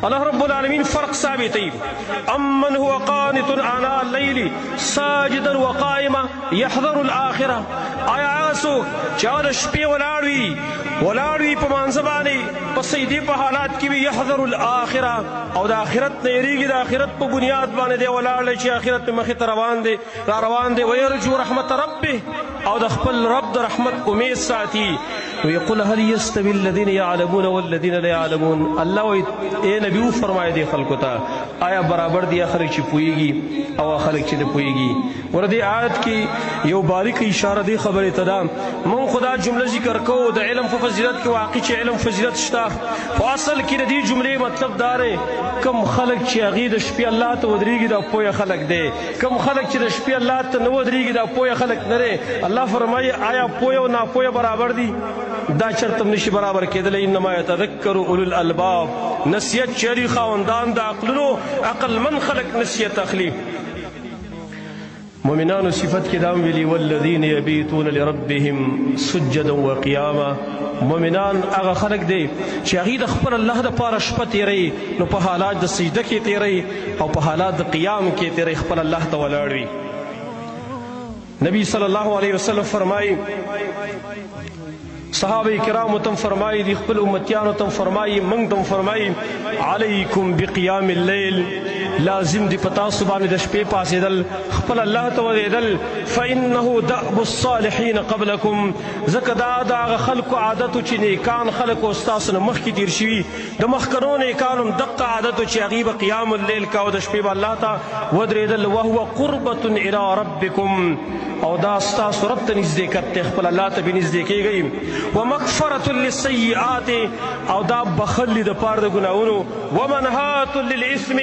الله رب العالمین فرق ثابتی امن هو قانت آناء اللیل ساجدا وقائما یحذر الآخرة آیا هغه څوک چې هغه د شپې ولاړ وي په مانځه باندې په سجدې په حالات کې وي یحذر الآخرة او د آخرت نه یریږي د آخرت په بنیاد باندې دی ولاړ دی چې آخرت په مخې ته روان دی ویرجو رحمت ربه او د خپل رب د رحمت امید ساتي ويقول هل يستوي الذين يعلمون والذين لا يعلمون الله اے نبی فرمائے دے خلقو تا آیا برابر دیا خلق چې پوئیگی او خلق چې نه پوئیگی وردی آیت کی یو باریک اشاره دی خبر تدا من خدا جمله ذکر کو د علم فضیلت کی واقعی چې علم فضیلت شتا خو اصل کې دی جمله مطلب داره کم خلق چې هغې د شپې الله ته ودرېږي دا پویه خلق دی کم خلق چې د شپې الله ته نه ودرېږي دا پویه خلق نه دی الله فرمایي آیا پویه او ناپویه برابر دي دا چرته نشي برابر کېدلی انما یتذکر اولو الالباب نصیحت چری خاوندان د عقلونو عقلمن خلق نصیحت اخلي مؤمنانو صفت کې دام ویلي والذین یبیتون لربهم سجدا وقیاما مؤمنان هغه خلق دی چې هغې د خپل الله دپاره شپه تیروي نو په حالات د سجده کې تیروي او په حالات د قیام کې تیروي خپل الله ته ولاړ وي نبی صلی الله علیه وسلم فرمایي صحابه کرامو تم فرمایي دی خپل امتیانو تم فرمایي موږ تم فرمایي علیکم بقیام اللیل لازم دی پتا صبح د شپې پاسېدل خپل الله ته ودرېدل فانه دأب الصالحین قبلکم ځکه دا د هغه خلکو عادتو چې نیکان خلک او ستاسو نه مخکې تېر شوي د مخکنو نیکانو هم دقه عادتو چې هغې به قیام اللیل کا او د شپې به الله ته ودرېدل وهو قربة الی ربکم او دا ستاسو رب ته نږدېکت دی خپل الله ته به نږدې کېږئ ومغفرة للسیئات او دا بخل د پاره د ګناهونو ومنهات للاسم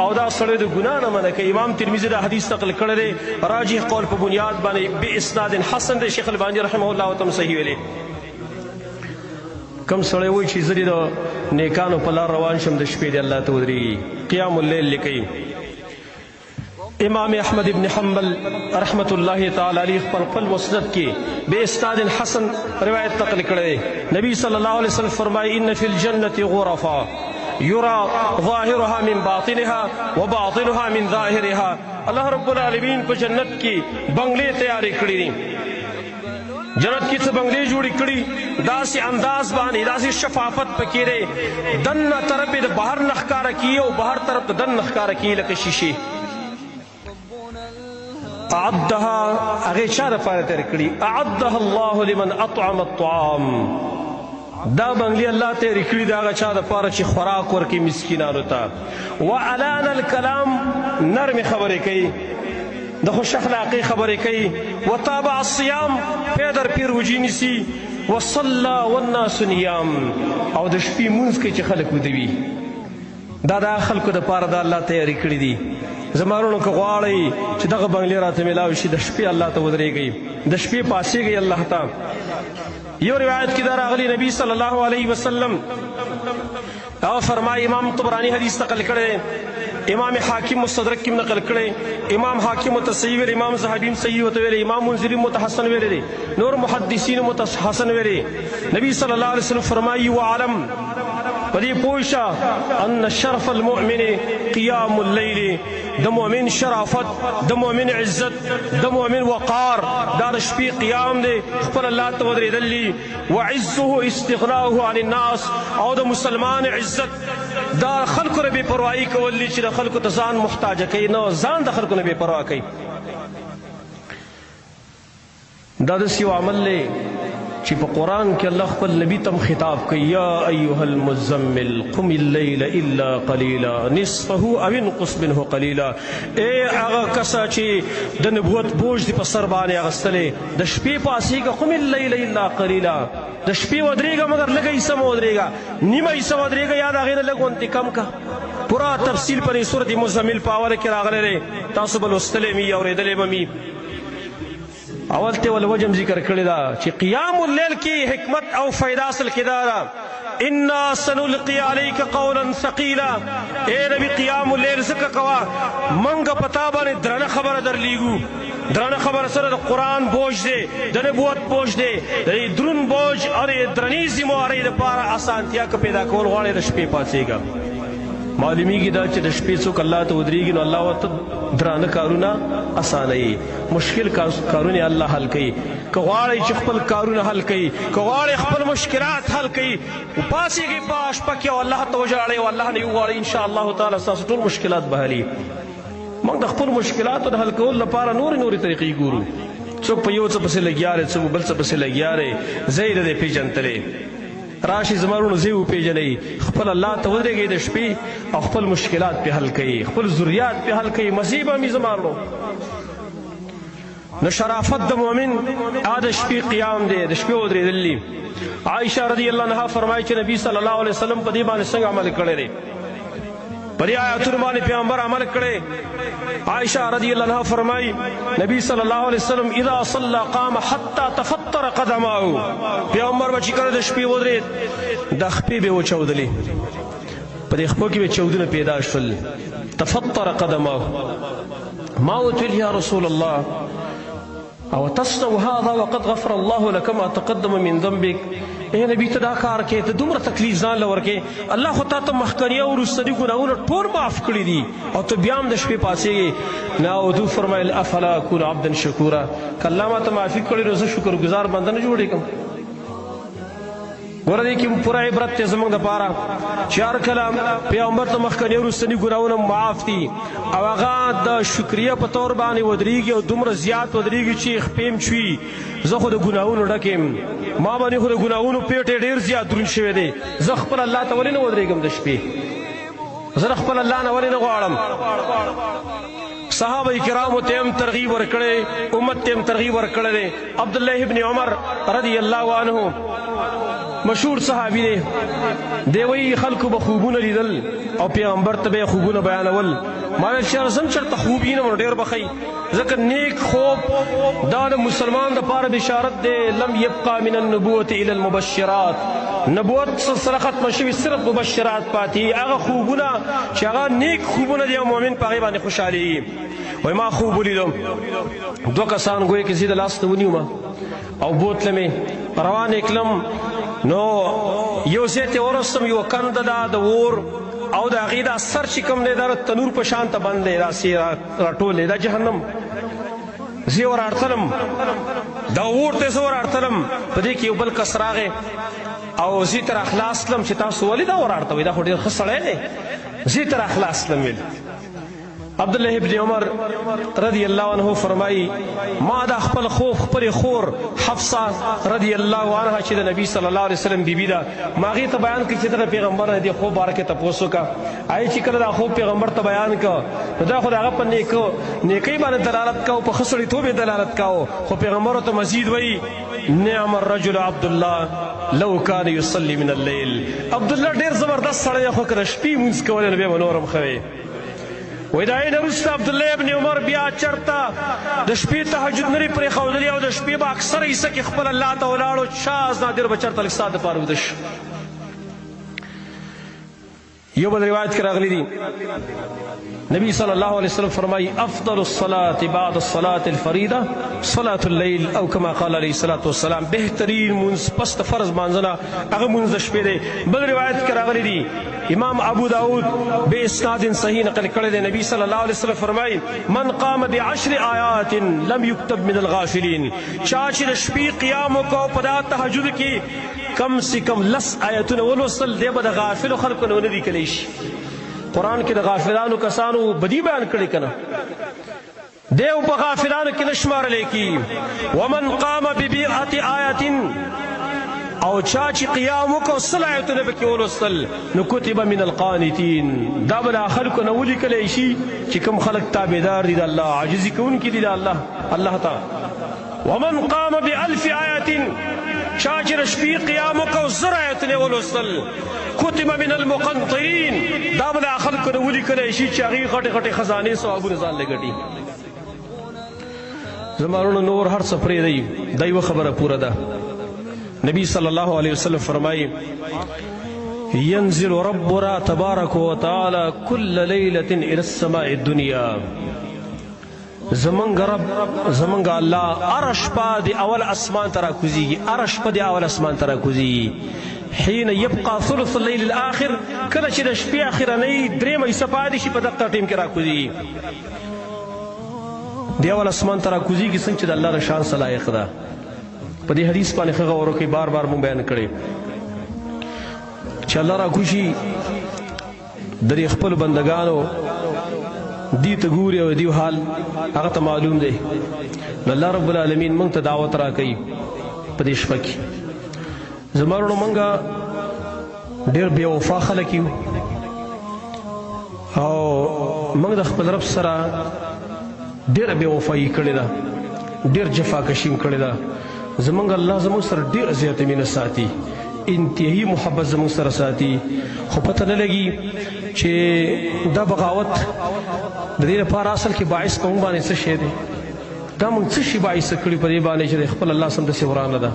او دا سړی د ګناه نه منع کوي امام ترمذي دا حدیث نقل کړی دی راجح قول په بنیاد باندې باسناد حسن دی شیخ البانی رحمه الله تعالی صحیح ویلی کم سړی وایي چې زه د نیکانو په لار روان شم د شپې د الله ته ودرېږي قیام اللیل لیکوي امام احمد ابن حنبل رحمت الله تعالی علیه خپل مسند کې بے اسناد حسن روایت نقل کړی نبی صلی الله علیه وسلم فرمایي ان فی الجنة غرفا یرا ظاهرها من باطنها وباطنها من ظاهرها الله رب العالمین په جنت کې بنگلې تیارې کړي دي جنت کې څه بنگلې جوړې کړي داسې انداز باندې داسې شفافت پکې دی دننه طرف د بهر نه ښکاره کیږي او بهر طرف د دننه ښکاره کیږي لکه شیشې اعدها هغې چا دپاره تیارې کړي اعدها الله لمن اطعم الطعام دا بنگلی الله تیارې کړي د هغه چا دپاره چې خوراک ورکړي مسکینانو ته وعلان الکلام نرمې خبرې کوي د خوش اخلاقۍ خبرې کوي وتابع الصیام پیدر پیر روجي نیسي وصلى والناس نیام او د شپې مونځ کوي چې خلک ویده وي دا د خلکو دپاره د الله تیارې کړي دي زما وروڼو که غواړئ چې دغه بنګلې راته میلاو شي د شپې الله ته ودرېږئ د شپې پاسېږئ الله ته یو روایت کې دا راغلی نبی صلی الله علیه وسلم هغه فرمایي امام طبراني حدیث نقل کړی امام حاکم مستدرک کې نقل کړی امام حاکم ته صحیح ویلی امام ذهبي هم صحیح ورته ویلی امام منذري متحسن ویلی دی نور محدثین متحسن ویلی نبی صلی الله علیه وسلم فرمایي وعلم پدې پوه شه ان شرف المؤمن قیام اللیل د مؤمن شرافت د مؤمن عزت د مؤمن وقار دا د شپې قیام دی خپل الله ته ودرېدل دي وعزه استغناؤه عن الناس او د مسلمان عزت دا خلکو نه بې پروایي کول دي چې د خلکو ته ځان محتاجه کوي نه ځان د خلکو نه بې پروا کوي دا داسې یو عمل دی چې په قرآن کې الله خپل نبی تم خطاب کوي یا ایها المزمل قم اللیل الا قلیلا نصفه او انقص منه قلیلا ای هغه کسه چې د نبوت بوج دې په سر باندې اخیستلی د شپې پاسېږه قم اللیل الا قلیلا د شپې ودرېږه مګر لږه حصه مه ودرېږه نیمه حصه ودرېږه یا د هغې نه لږ غونتې کم که پوره تفصیل پر صورت مزمل په اوله کې راغلی دی تاسو به لوستلی مي اورېدلی به مي اول ته ول وجم ذکر کړی دا چې قیام اللیل کې حکمت او فائدہ اصل کې دا ده انا سنلقي عليك قولا ثقيلا اے نبی قیام اللیل ذکر کوا منګه پتا باندې درنه خبره درلیږو درنه خبره سره د قرآن بوج دی د نبوت بوج دی د درون بوج او درنې ذمہوارۍ لپاره اسانتیا که پیدا کول غواړئ د شپې پاڅېږه معلومیږي دا چې د شپې څوک الله ته ودرېږي نو الله ورته درانه کارونه اسانوي، مشکل کارونه الله حل کوي. که غواړئ چې خپل کارونه حل کوي، که غواړئ خپل مشکلات حل کوي، پاڅېږئ په شپه کې او الله ته وژاړئ او الله نه یې وغواړئ، انشاءالله تعالی ستاسو ټول مشکلات به حلي. موږ د خپل مشکلاتو د حل کولو لپاره نورې طریقې ګورو. څوک په یو څه پسې لګیا دی، څوک بل څه پسې لګیا دی، ځای نه دی پېژندلی. راشي زما وروڼو ځای وپېژنئ، خپل الله ته ودرېږئ د شپې او خپل مشکلات پې حل کوئ، خپل ضروریات پې حل کوئ. مزې به مې زما وروڼو نو شرافت د مؤمن هغه د شپې قیام دی، د شپې ودرېدل دي. عایشه رضی الله عنها فرمایي چې نبي صلی الله علیه وسلم په دې باندې څنګه عمل کړی دی، په دې آیاتونو باندې پیغمبر عمل کړی. عائشہ رضی اللہ عنہ فرمائی نبی صلی اللہ علیہ وسلم اذا صلى قام حتى تفطر قدمه، پیغمبر بچی کړه د شپې ودرېد د خپې به وچودلې، په دې خپو کې به چودونه پیدا شول. تفطر قدمه، ما وتل یا رسول الله او تصنع هذا وقد غفر الله لك ما تقدم من ذنبك. اے نبی ته دا کار کې ته دومره تکلیف ځان له ورکې، الله خو تا ته مخکني او وروستني ګناهونه ټول معاف کړي دي او ته بیا هم د شپې پاڅېږې. نو فرمایل افلا اکون عبدا شکورا، که الله ما ته معافي کړې نو زه شکر ګزار بنده نه جوړېږم. ګوره دې کې پوره عبرت دی زموږ دپاره چې هر کله پیغمبر ته مخکني وروستني ګناهونه معاف دي او هغه د شکریه په طور باندې ودرېږي او دومره زیات ودرېږي چې خپې م چوي. زه خو د ګناهونو ډک یم، ما باندې خو د ګناهونو پیټ ډېر زیات دروند شوی دی، زه خپل الله ته ولې نه ودرېږم د شپې، زه خپل الله نه ولې نه غواړم. صحابه کرامو ته هم ترغیب ورکړی، امت ته هم ترغیب ورکړی دی. عبدالله ابن عمر رضی الله عنه مشهور صحابي دی، دی وایي خلکو به خوبونه لیدل او پیغمبر ته به یې خوبونه بیانول. ما ویل چې زم چېرته خوب وینم نو ډېر به ښایي، ځکه نیک خوب دا د مسلمان دپاره بشارت دی. لم یبقى من النبوة الى المبشرات، نبوت سره ختمه شوي، صرف مبشرات پاتې، هغه خوبونه چې هغه نیک خوبونه دی او مؤمن په هغې باندې خوشحالېږي. وایي ما خوب ولیدم، دوه کسان ګویا کې زه د لاس نه ونیومه او بوتلمې روان یې کړم، نو یو ځای ته ورسم، یوه کنده ده د اور او د هغې دا سر چې کوم دی دا تنور په شان ته بند دی، داسې راټول دی، دا جهنم. زه یې ورارتلم، دا اور ته زه ورارتلم، په دې کې یو بل کس راغی او زه یې تر اخلاص تلم چې تاسو ولې دا ورارتوئ، دا خو ډېر ښه سړی دی. زه یې تر اخلاص تلم. ویل عبدالله ابن عمر رضی اللہ عنہ فرمائی ما دا خپل خپل خور حفصه رضی اللہ عنہ چې د نبی صلی الله علیه وسلم بیبی ده، ما هغې ته بیان کړي چې دغه پیغمبر نه دې خوب باره کې تپوس وکړه. هغې چې کله دا خوب پیغمبر ته بیان کړه نو دا خو د هغه په نیکۍ باندې دلالت کوو، په ښه سړیتوب یې دلالت کوو، خو پیغمبر ورته مزید وایي نعم الرجل عبدالله لو کان یصلي من اللیل. عبدالله ډېر زبردست سړی دی، خو که د شپې لمونځ کولی نو بیا به نور هم ښه وی. وی دا نه وروسته عبدالله ابن عمر بیا چرته د شپې تهجد نه پرې ښودلي او د شپې به اکثره حصه کې خپل الله ته ولاړو، شاز نادر به چرته لږ ساعت دپاره ویده شو. یو بل روایت کې راغلی دي نبی صلی الله علیه وسلم فرمایي افضل الصلاة بعد الصلاة الفریضه صلاة الليل او کما قال علیه الصلاة والسلام، بهترین مونځ پس د فرض مانځنه هغه مونځ د شپې دی. بل روایت کې راغلی دي امام ابو داود بے اسناد صحیح نقل کړی دی، نبی صلی الله علیه وسلم فرمایي من قام بعشر آیات لم یکتب من الغافلین، چا چې د شپې قیام وکړو په دا تهجد کې کم سے کم لس آیتونه ولوستل، دی به د غافلو خلکو نه ونه لیکلی شي. قرآن کې د غافلانو کسانو بدی بیان کړی که نه، دیو په غافلانو کې نه شمارلی کېږي. ومن قام ببیعة آیة، او چا چې قیام وکړو سل آیتونه به کې ولوستل نو کتب من القانتین، دا به د خلکو نه ولیکلی شي چې کوم خلک تابعدار دي د الله، عاجزي کوونکي دي د الله ته. ومن قام بألف آیة، چا چې د شپې قیام وکړو زر آیتونه ولوستل کتب من المقنطرین، دا به د خلکو نه ولیکلی شي چې هغې غټې غټې خزانې ثوابونه ځان له ګټي. زما وروڼو نور هر څه پرېږدئ، دا یوه خبره پوره ده. نبی صلی الله علیه وسلم فرمائی ینزل ربنا تبارک وتعالی کل لیلة الى السماء الدنیا، زمنگ رب زمنگ اللہ ارش پا دی اول اسمان ترا کزیگی، ارش پا دی اول اسمان ترا کزیگی، حين يبقى ثلث الليل الاخر، کله چې د شپې اخرنۍ درېیمه حصه پاتې شي په دغه ټیم کې راکوزي. دی اول اسمان ته راکوزیږي څنګه چې د الله د شان څخه لایق ده. په دې حدیث باندې ښه غور وکړئ، بار بار مو بیان کړی چې الله راکوشي د دې خپلو بندګانو دی ته ګوري او دیو حال هغه ته معلوم دی. نو الله رب العالمین موږ ته دعوت راکوي په دې شپه کې. زما وروڼو موږ ډېر بې وفا خلک یو او موږ د خپل رب سره ډېره بې وفایي کړې ده، ډېر جفاکشي م کړې ده. زموږ الله زموږ سره ډېره زیاته مینه ساتي، انتهایی محبت زموږ سره ساتي، خو پته نه لګي چې دا بغاوت د دې لپاره اصل کې باعث په موږ باندې څه شی دی، دا موږ څه شي باعث کړي په دې باندې چې د خپل الله سم داسې ورانه ده،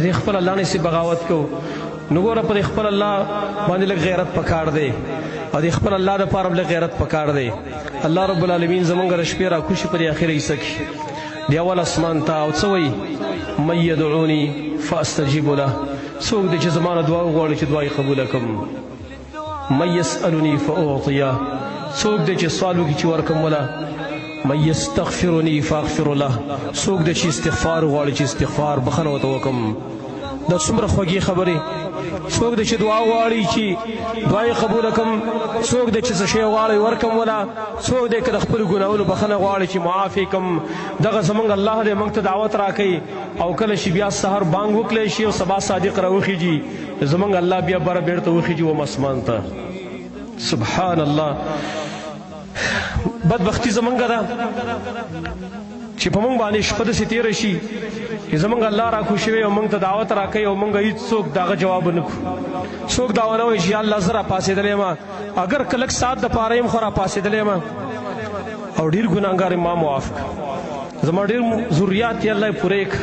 د خپل الله نه سي بغاوت کوو. نو ګوره په خپل الله باندې لږ غیرت پکار دی او د خپل الله دپاره لږ غیرت پکار دی. الله رب العالمین زمونږ د شپې راکوشي په دې اخره حصه کې د اول اسمان ته او څه وایي من یدعوني فاستجیب له، څوک دی چې زما نه دعا وغواړي چې دعا یې قبوله کړم. من یسألني فاعطیه، څوک دی چې سوال وکړي چې ورکړم وله. من یستغفرني فاغفر له، څوک دی چې استغفار وغواړي چې استغفار بخښنه ورته وکړم. دا څومره خوږې خبرې. څوک دی چې دعا غواړي چې دعا یې قبوله کړم، څوک دی چې څه شی غواړي ورکړم وله، څوک دی که د خپلو ګناهونو بخښنه غواړي چې معاف یې کړم. دغه زموږ الله دی موږ ته دعوت راکوي او کله چې بیا سحر بانګ وکړی شي او سبا صادق راوخیږي زموږ الله بیا بره بیرته وخیږي وم اسمان ته. سبحان الله. بدبختي زمونږ ده چې په موږ باندې شپه داسې تېره شي چې زمونږ الله راکوشي وي او موږ ته دعوت راکوي او موږ هېڅوک د هغه جواب ونه کړو. څوک دا ونه وایي چې یا الله زه راپاڅېدلی یم، اگر که لږ ساعت دپاره یم خو راپاڅېدلی یم او ډېر ګناهګار یم، ما معاف کړه. زما ډېر ضروریات یې الله یې پوره کړه،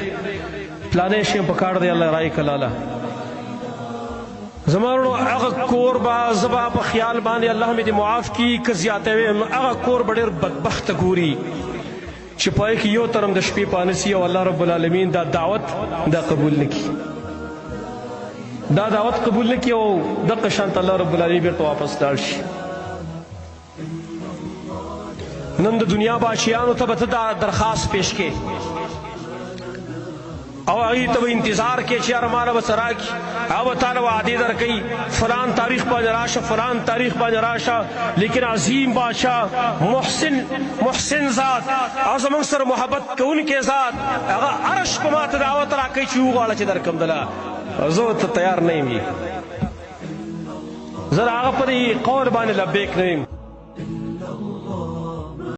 پلانی شی په کار دی الله رایې کړه لاله. زما وروڼو هغه کور به زه به په خیال باندې الله مې دې معاف کړي که زیاتوي، هغه کور به ډېر بدبخته ګوري چې په هغې کې یو ترم د شپې پانسي او الله رب العالمین دا دعوت دا قبول نه کړي، دا دعوت قبول نه کړي او دغه شانته الله رب العالمین بیرته واپس لاړ شي. نن د دنیا بادشاهانو ته به ته دا درخواست پیش کړې او هغې ته به انتظار کې چې یاره ماله به څه راکړي او به تاله وعدې درکوي فلان تاریخ باندې راشه فلان تاریخ باندې راشه، لیکن عظیم بادشاه محسن ذات او زموږ سره محبت کوونکی ذات هغه عرش په ما ته دعوت راکوي چې وغواړه چې درکړم دله، زه ورته تیار نه یم، زه د هغه په دې قول باندې لبیک نه یم.